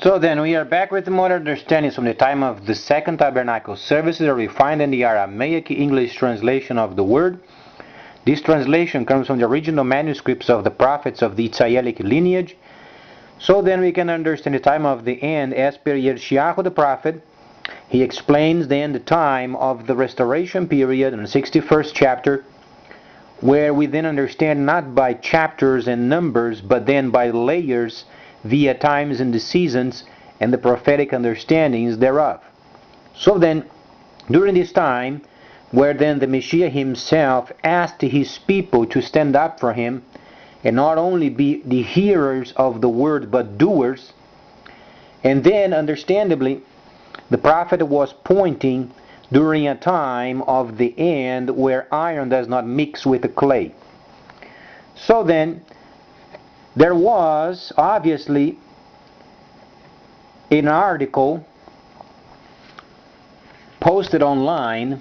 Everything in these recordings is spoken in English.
So then we are back with more understandings from the time of the Second Tabernacle services that we find in the Aramaic English translation of the word. This translation comes from the original manuscripts of the prophets of the Israelic lineage. So then we can understand the time of the end as per Yeshayahu the prophet. He explains then the time of the restoration period in the 61st chapter, where we then understand not by chapters and numbers, but then by layers via times and the seasons and the prophetic understandings thereof. So then, during this time, where then the Messiah himself asked his people to stand up for him, and not only be the hearers of the word, but doers, and then, understandably, the prophet was pointing during a time of the end where iron does not mix with the clay. So then, there was obviously an article posted online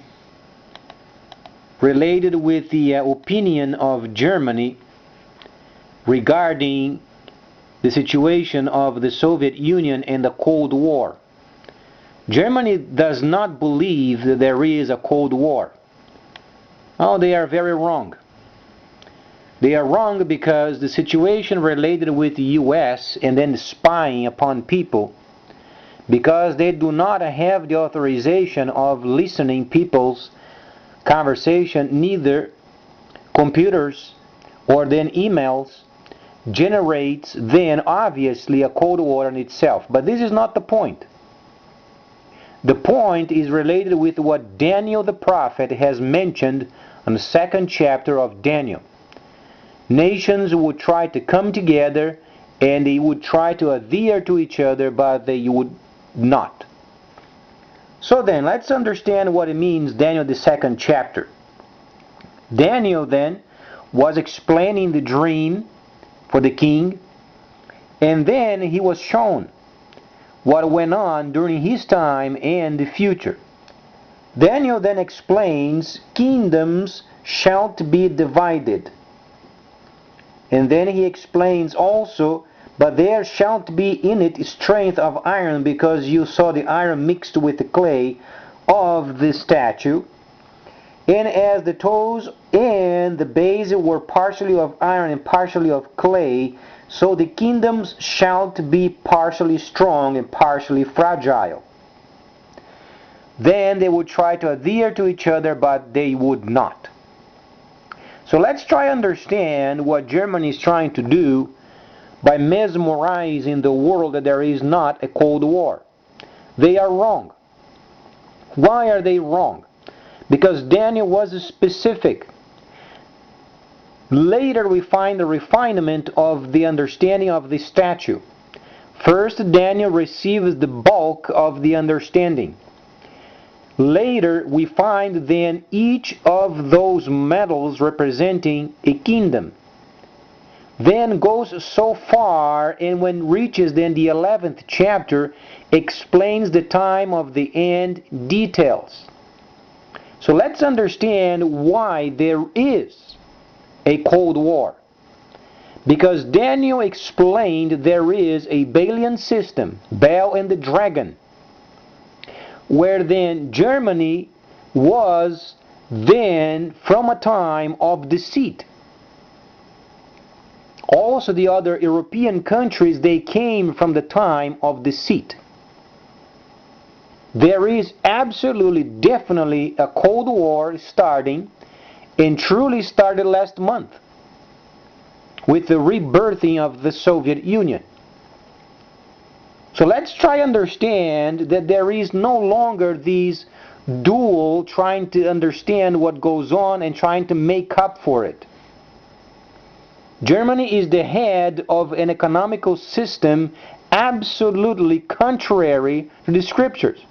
related with the opinion of Germany regarding the situation of the Soviet Union and the Cold War. Germany does not believe that there is a Cold War. Oh, they are very wrong. They are wrong because the situation related with the US and then spying upon people, because they do not have the authorization of listening people's conversation, neither computers or then emails, generates then obviously a Cold War in itself. But this is not the point. The point is related with what Daniel the prophet has mentioned in the 2nd chapter of Daniel. Nations would try to come together and they would try to adhere to each other, but they would not. So then, let's understand what it means, Daniel the 2nd chapter. Daniel then was explaining the dream for the king, and then he was shown what went on during his time and the future. Daniel then explains, kingdoms shall be divided. And then he explains also, but there shall be in it strength of iron, because you saw the iron mixed with the clay of the statue. And as the toes and the base were partially of iron and partially of clay, so the kingdoms shall be partially strong and partially fragile. Then they would try to adhere to each other, but they would not. So let's try to understand what Germany is trying to do by mesmerizing the world that there is not a Cold War. They are wrong. Why are they wrong? Because Daniel was specific. Later we find the refinement of the understanding of the statue. First, Daniel receives the bulk of the understanding. Later we find then each of those metals representing a kingdom. Then goes so far, and when reaches then the 11th chapter, explains the time of the end details. So let's understand why there is a Cold War. Because Daniel explained there is a Balian system, Baal and the dragon, where then Germany was then from a time of deceit. Also the other European countries, they came from the time of deceit. There is absolutely, definitely a Cold War starting, and truly started last month with the rebirthing of the Soviet Union. So let's try to understand that there is no longer these dual trying to understand what goes on and trying to make up for it. Germany is the head of an economical system absolutely contrary to the scriptures.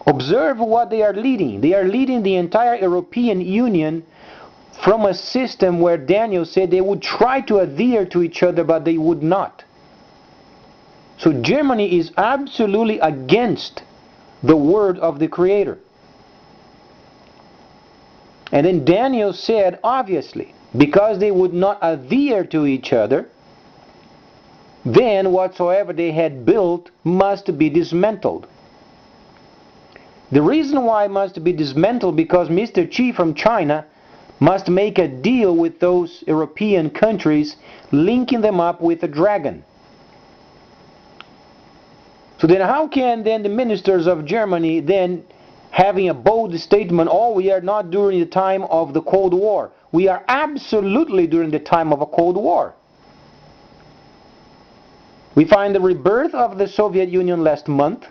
Observe what they are leading. They are leading the entire European Union from a system where Daniel said they would try to adhere to each other, but they would not. So Germany is absolutely against the word of the Creator. And then Daniel said, obviously, because they would not adhere to each other, then whatsoever they had built must be dismantled. The reason why it must be dismantled because Mr. Xi from China must make a deal with those European countries, linking them up with a dragon. So then how can then the ministers of Germany then having a bold statement, oh, we are not during the time of the Cold War. We are absolutely during the time of a Cold War. We find the rebirth of the Soviet Union last month.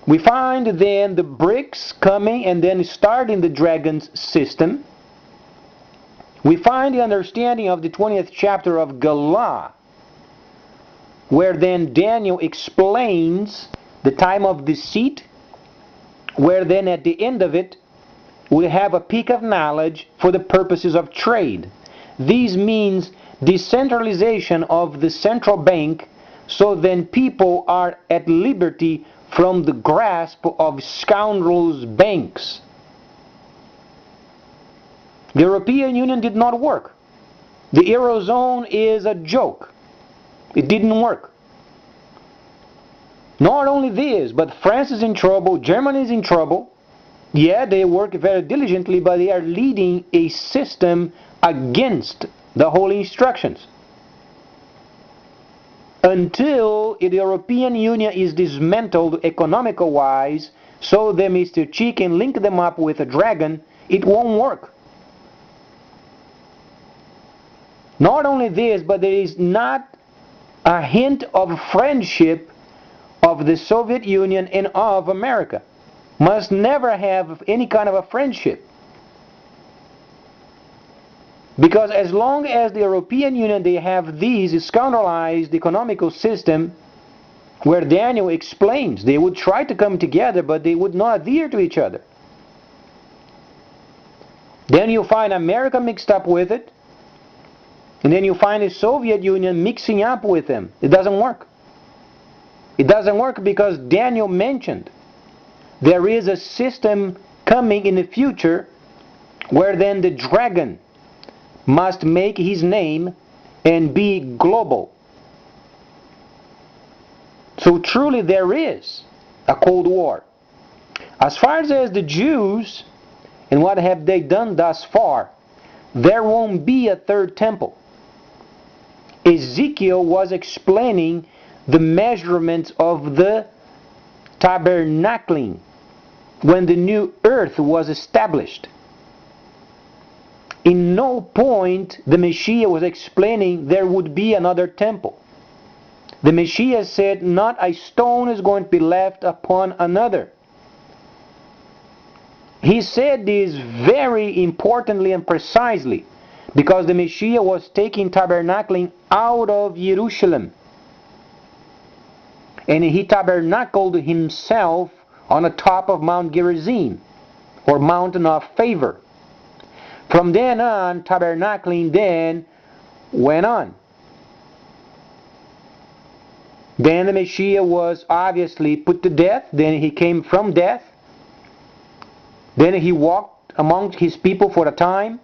We find then the BRICS coming and then starting the Dragon's system. We find the understanding of the 20th chapter of Galah, where then Daniel explains the time of deceit, where then at the end of it we have a peak of knowledge for the purposes of trade. This means decentralization of the central bank, so then people are at liberty from the grasp of scoundrels' banks. The European Union did not work. The Eurozone is a joke. It didn't work. Not only this, but France is in trouble, Germany is in trouble. Yeah, they work very diligently, but they are leading a system against the Holy Instructions. Until the European Union is dismantled economical-wise, so that Mr. Xi can link them up with a dragon, it won't work. Not only this, but there is not a hint of friendship of the Soviet Union and of America. Must never have any kind of a friendship. Because as long as the European Union, they have these scoundrelized economical system, where Daniel explains, they would try to come together, but they would not adhere to each other. Then you find America mixed up with it, and then you find the Soviet Union mixing up with them. It doesn't work. It doesn't work because Daniel mentioned there is a system coming in the future where then the dragon must make his name and be global. So truly there is a Cold War. As far as the Jews and what have they done thus far, there won't be a third temple. Ezekiel was explaining the measurements of the tabernacling when the new earth was established. In no point the Messiah was explaining there would be another temple. The Messiah said not a stone is going to be left upon another. He said this very importantly and precisely because the Messiah was taking tabernacling out of Jerusalem. And he tabernacled himself on the top of Mount Gerizim, or Mountain of Favor. From then on, tabernacling then went on. Then the Messiah was obviously put to death. Then he came from death. Then he walked among his people for a time.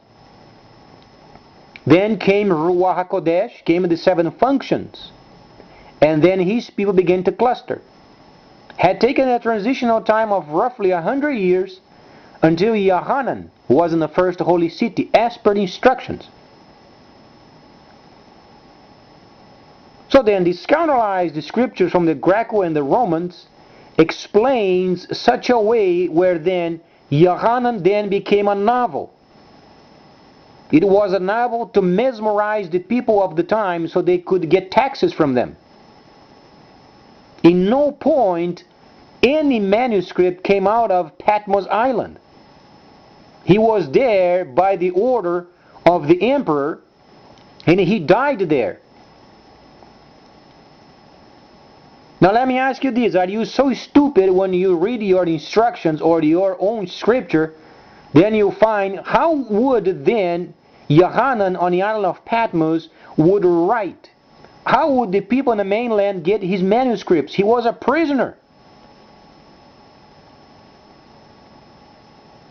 Then came Ruach HaKodesh, came the 7 functions. And then his people began to cluster. Had taken a transitional time of roughly 100 years until Yohanan was in the first holy city as per the instructions. So then the scoundrelized scriptures from the Greco and the Romans explains such a way where then Yohanan then became a novel. It was a novel to mesmerize the people of the time so they could get taxes from them. In no point any manuscript came out of Patmos Island. He was there by the order of the emperor, and he died there. Now let me ask you this, are you so stupid when you read your instructions or your own scripture, then you find how would then Yohanan on the island of Patmos would write? How would the people in the mainland get his manuscripts? He was a prisoner.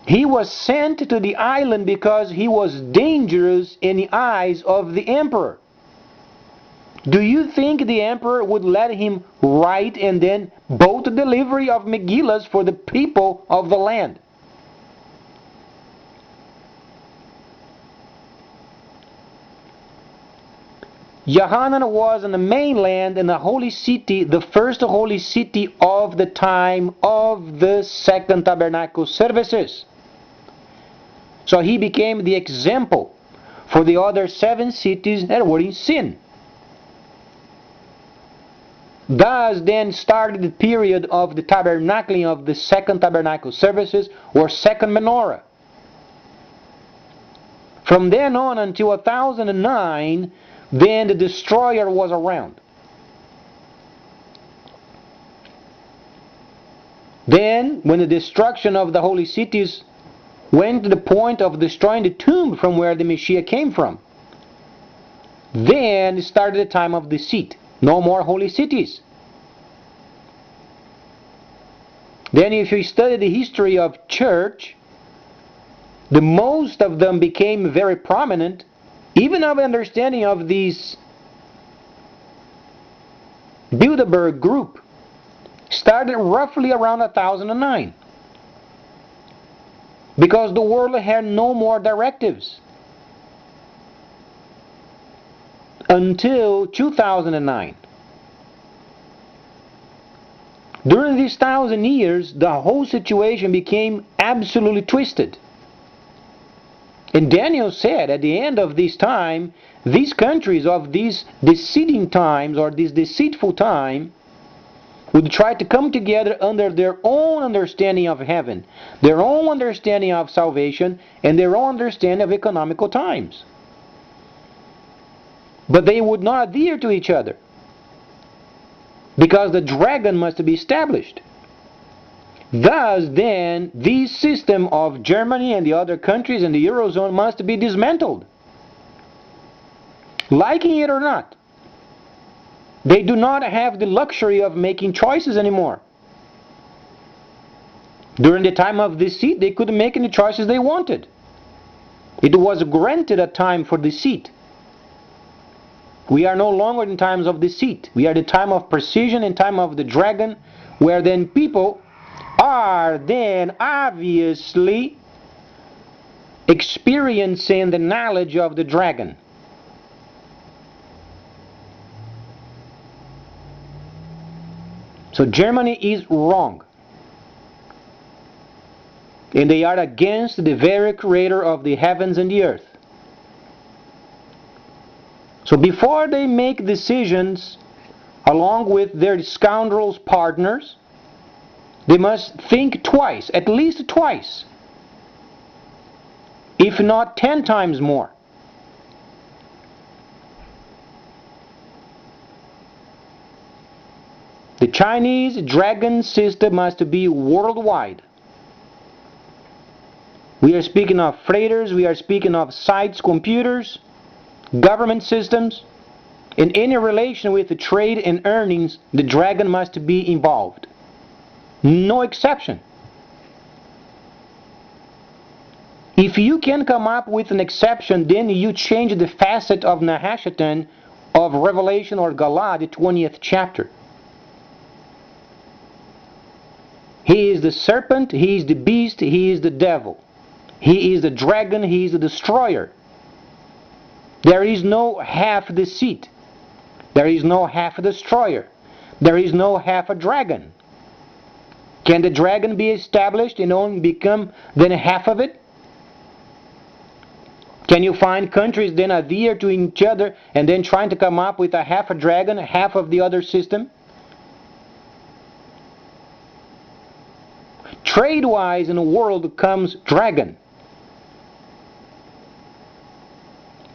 He was sent to the island because he was dangerous in the eyes of the emperor. Do you think the emperor would let him write and then both the delivery of Megillas for the people of the land? Yohanan was in the mainland in the holy city, the first holy city of the time of the second tabernacle services. So he became the example for the other 7 cities that were in sin. Thus then started the period of the tabernacling of the second tabernacle services, or second menorah. From then on until 1009, then the destroyer was around. Then, when the destruction of the holy cities went to the point of destroying the tomb from where the Messiah came from, then started the time of deceit. No more holy cities. Then if you study the history of church, the most of them became very prominent, even of understanding of this Bilderberg group, started roughly around 1009. Because the world had no more directives until 2009. During these 1,000 years, the whole situation became absolutely twisted. And Daniel said at the end of this time, these countries of these deceiving times, or this deceitful time, would try to come together under their own understanding of heaven, their own understanding of salvation, and their own understanding of economical times. But they would not adhere to each other, because the dragon must be established. Thus then, this system of Germany and the other countries in the Eurozone must be dismantled. Liking it or not, they do not have the luxury of making choices anymore. During the time of deceit, they couldn't make any choices they wanted. It was granted a time for deceit. We are no longer in times of deceit. We are the time of precision and time of the dragon, where then people are then obviously experiencing the knowledge of the dragon. So Germany is wrong. And they are against the very creator of the heavens and the earth. So before they make decisions along with their scoundrels partners, they must think twice, at least twice, if not 10 times more. The Chinese dragon system must be worldwide. We are speaking of freighters, we are speaking of sites, computers, government systems. In any relation with the trade and earnings, the dragon must be involved. No exception. If you can come up with an exception, then you change the facet of Nahashatan of Revelation or Galah, the 20th chapter. He is the serpent, he is the beast, he is the devil. He is the dragon, he is the destroyer. There is no half deceit. There is no half destroyer. There is no half a dragon. Can the dragon be established and only become then half of it? Can you find countries then adhere to each other and then trying to come up with a half a dragon, half of the other system? Trade-wise in the world comes dragon.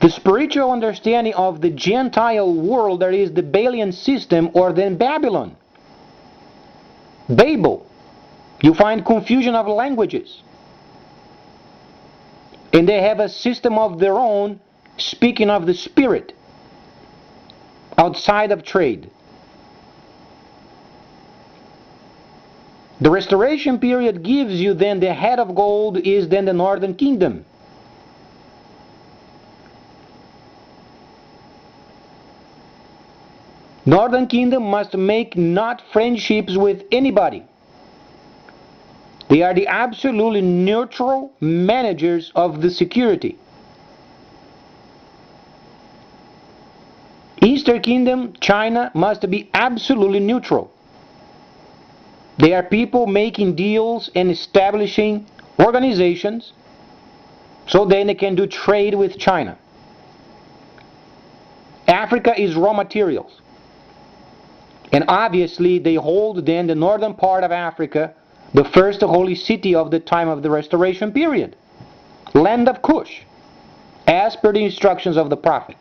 The spiritual understanding of the Gentile world, there is the Balian system, or then Babylon. Babel. You find confusion of languages. And they have a system of their own, speaking of the spirit, outside of trade. The restoration period gives you then the head of gold is then the northern kingdom. Northern Kingdom must make not friendships with anybody. They are the absolutely neutral managers of the security. Eastern Kingdom, China, must be absolutely neutral. They are people making deals and establishing organizations so then they can do trade with China. Africa is raw materials. And obviously they hold then the northern part of Africa, the first holy city of the time of the restoration period, land of Cush, as per the instructions of the prophet.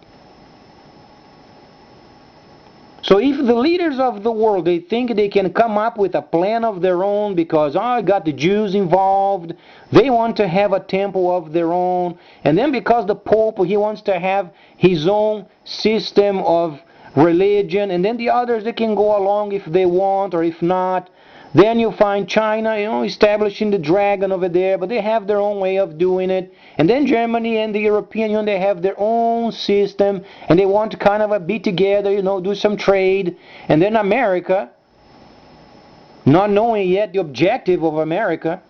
So if the leaders of the world, they think they can come up with a plan of their own because, I got the Jews involved, they want to have a temple of their own, and then because the Pope, he wants to have his own system of religion, and then the others, they can go along if they want or if not. Then you find China, establishing the dragon over there, but they have their own way of doing it. And then Germany and the European Union, they have their own system, and they want to kind of be together, do some trade. And then America, not knowing yet the objective of America,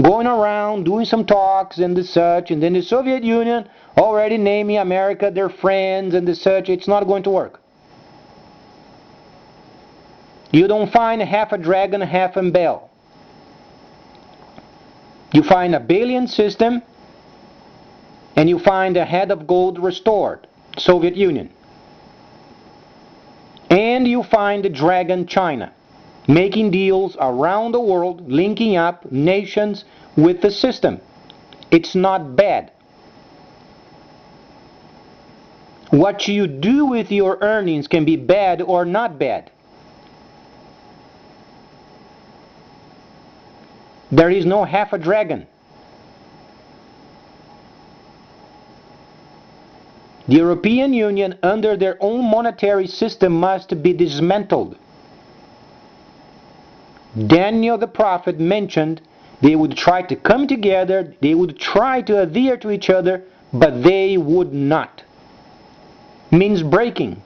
going around, doing some talks and the such, and then the Soviet Union already naming America their friends and the such. It's not going to work. You don't find half a dragon, half a bell. You find a Balian system, and you find a head of gold restored, Soviet Union. And you find the dragon China, making deals around the world, linking up nations with the system. It's not bad. What you do with your earnings can be bad or not bad. There is no half a dragon. The European Union, under their own monetary system, must be dismantled. Daniel the prophet mentioned they would try to come together, they would try to adhere to each other, but they would not. Means breaking.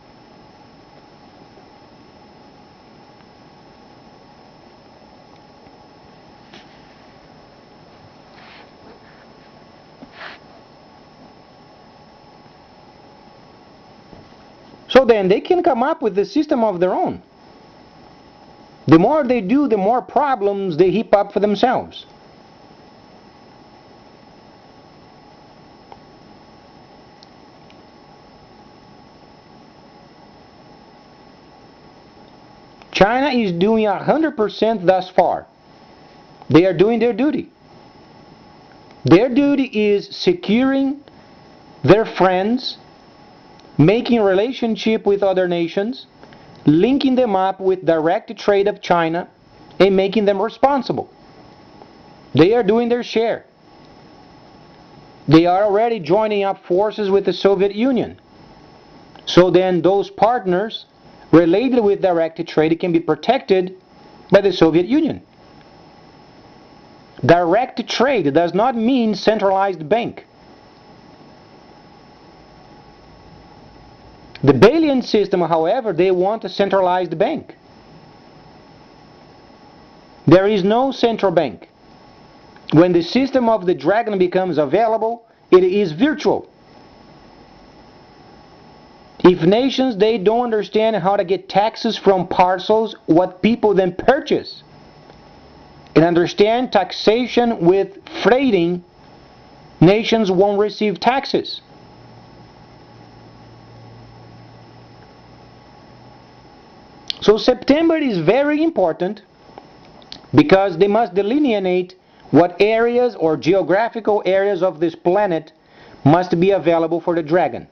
So then they can come up with a system of their own. The more they do, the more problems they heap up for themselves. China is doing 100% thus far. They are doing their duty. Their duty is securing their friends, making relationship with other nations, linking them up with direct trade of China, and making them responsible. They are doing their share. They are already joining up forces with the Soviet Union. So then those partners related with direct trade can be protected by the Soviet Union. Direct trade does not mean centralized bank. The Balian system, however, they want a centralized bank. There is no central bank. When the system of the dragon becomes available, it is virtual. If nations, they don't understand how to get taxes from parcels, what people then purchase, and understand taxation with freighting, nations won't receive taxes. So September is very important because they must delineate what areas or geographical areas of this planet must be available for the dragon.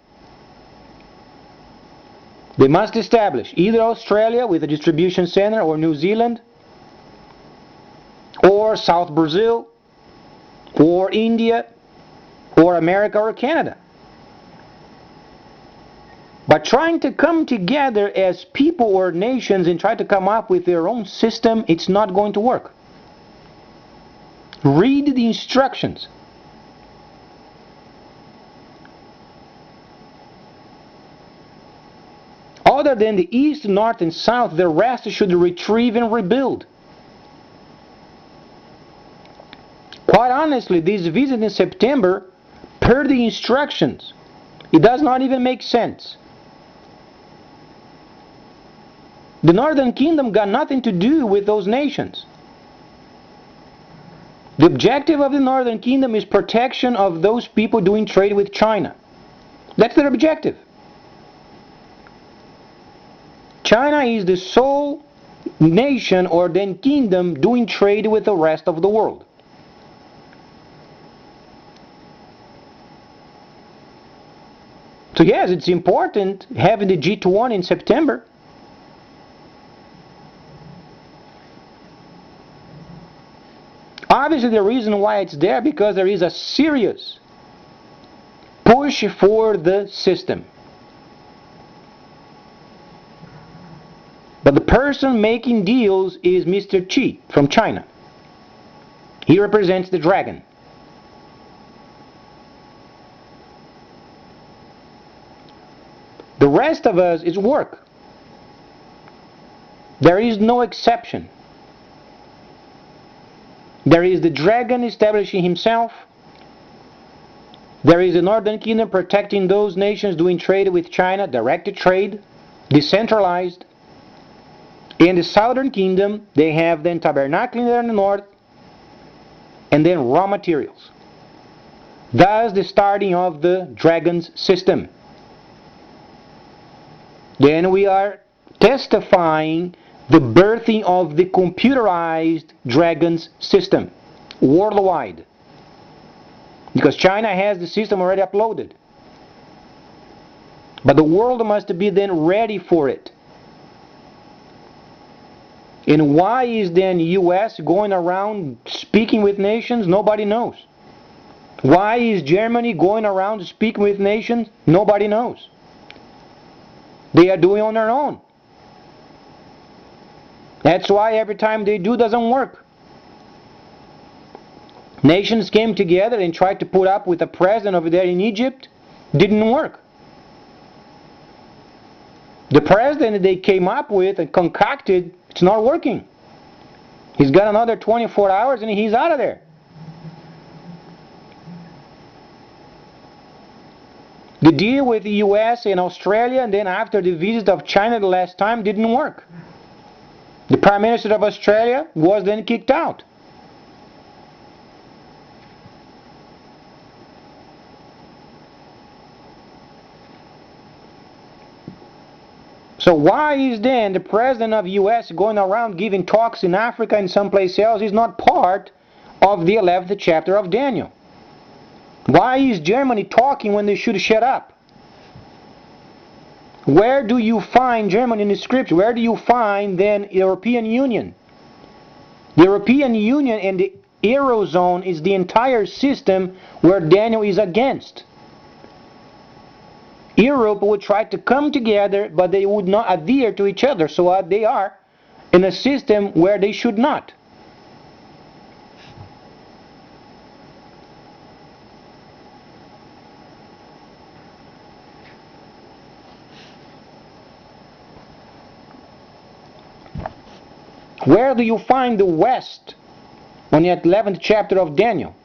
They must establish either Australia with a distribution center, or New Zealand, or South Brazil, or India, or America or Canada. But trying to come together as people or nations and try to come up with their own system, it's not going to work. Read the instructions. All Other than the east, north, and south, the rest should retrieve and rebuild. Quite honestly, this visit in September, per the instructions, it does not even make sense. The Northern Kingdom got nothing to do with those nations. The objective of the Northern Kingdom is protection of those people doing trade with China. That's their objective. China is the sole nation or then kingdom doing trade with the rest of the world. So yes, it's important having the G20 in September. Obviously the reason why it's there because there is a serious push for the system. But the person making deals is Mr. Xi from China. He represents the dragon. The rest of us is work. There is no exception. There is the dragon establishing himself. There is the Northern Kingdom protecting those nations doing trade with China, direct trade, decentralized. In the Southern Kingdom, they have then tabernacling there in the north, and then raw materials. Thus the starting of the dragon's system. Then we are testifying the birthing of the computerized dragon's system worldwide. Because China has the system already uploaded. But the world must be then ready for it. And why is then US going around speaking with nations? Nobody knows. Why is Germany going around speaking with nations? Nobody knows. They are doing on their own. That's why every time they do, doesn't work. Nations came together and tried to put up with a president over there in Egypt. Didn't work. The president they came up with and concocted, it's not working. He's got another 24 hours and he's out of there. The deal with the US and Australia, and then after the visit of China the last time, didn't work. The Prime Minister of Australia was then kicked out. So why is then the President of the US going around giving talks in Africa and someplace else? He's not part of the 11th chapter of Daniel. Why is Germany talking when they should shut up? Where do you find Germany in the scripture? Where do you find then European Union? The European Union and the Eurozone is the entire system where Daniel is against. Europe would try to come together, but they would not adhere to each other, so they are in a system where they should not. Where do you find the West on the 11th chapter of Daniel?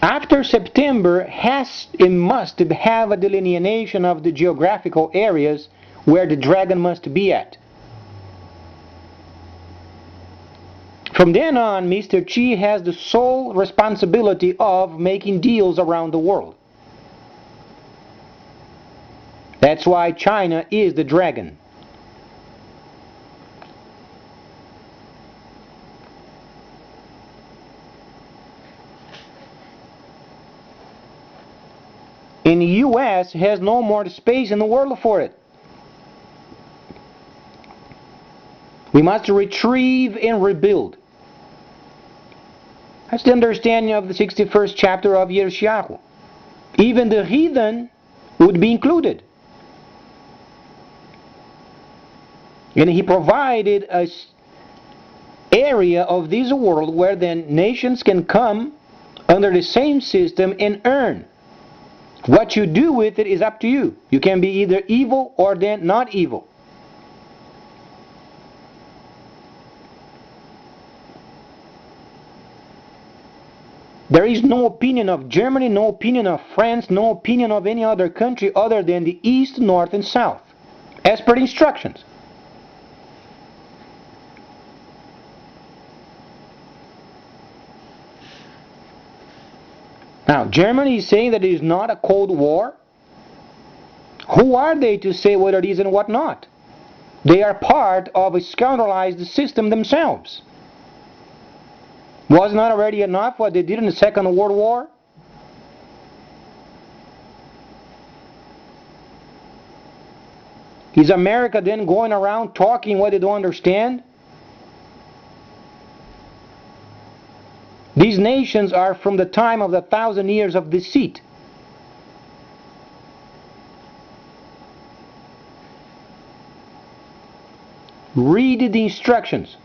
After September has and must have a delineation of the geographical areas where the dragon must be at. From then on, Mr. Xi has the sole responsibility of making deals around the world. That's why China is the dragon. And the US has no more space in the world for it. We must retrieve and rebuild. That's the understanding of the 61st chapter of Yeshayahu. Even the heathen would be included. And he provided an area of this world where then nations can come under the same system and earn. What you do with it is up to you. You can be either evil or then not evil. There is no opinion of Germany, no opinion of France, no opinion of any other country other than the East, North, and South, as per the instructions. Now, Germany is saying that it is not a Cold War. Who are they to say what it is and what not? They are part of a scoundrelized system themselves. Was not already enough what they did in the Second World War? Is America then going around talking what they don't understand? These nations are from the time of the 1,000 years of deceit. Read the instructions.